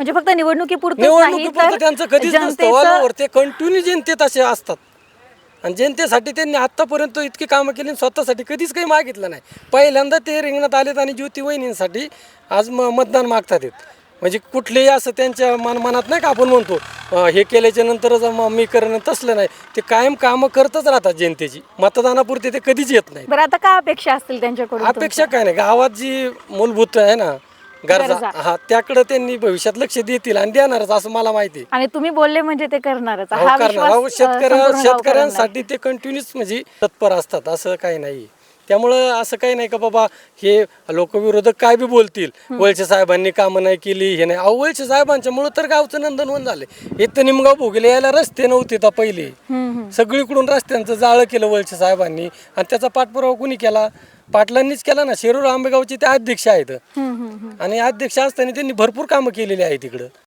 म्हणजे फक्त निवडणुकीपुरतं नाही निवडणुकीपुरतं त्यांचं कधीच नसतं ऑल ते कंटिन्यू जनतेत असे असतात आणि जनतेसाठी त्यांनी आत्तापर्यंत इतकी कामं केली आणि स्वतःसाठी कधीच काही मागितलं नाही. पहिल्यांदा ते रिंगणात आलेत आणि ज्योती वहिनींसाठी आज मतदान मागतात आहेत. म्हणजे कुठलेही असं त्यांच्या मनात नाही का आपण म्हणतो हे केल्याच्या नंतरच मी करणं, तसलं नाही. ते कायम कामं करतच राहतात जनतेची, मतदानापुरते ते कधीच येत नाही. बरं आता काय अपेक्षा असतील त्यांच्याकडून अपेक्षा काय नाही, गावात जी मूलभूत आहे ना गरजा, गरजा. हा त्याकडे त्यांनी भविष्यात लक्ष देतील आणि देणारच असं मला माहिती आहे. आणि तुम्ही बोलले म्हणजे ते करणारच हो हा करणार. अहो, विश्वास संपूर्ण गावकऱ्यांना शेतकऱ्यांसाठी ते कंटिन्यूस म्हणजे तत्पर असतात, असं काही नाही. त्यामुळं असं काही नाही का बाबा हे लोकविरोधक काय बी बोलतील, वळसे साहेबांनी कामं नाही केली, हे नाही. अहो, वळसे साहेबांच्यामुळं तर गावचं नंदनवन झाले. इथं निमगाव भोगले यायला रस्ते नव्हते तर पहिले, सगळीकडून रस्त्यांचं जाळं केलं वळसे साहेबांनी आणि त्याचा पाठपुरावा कुणी केला? पाटलांनीच केला ना. शिरूर आंबेगावचे ते अध्यक्ष आहेत आणि अध्यक्ष असताना त्यांनी भरपूर कामं केलेली आहेत तिकडं.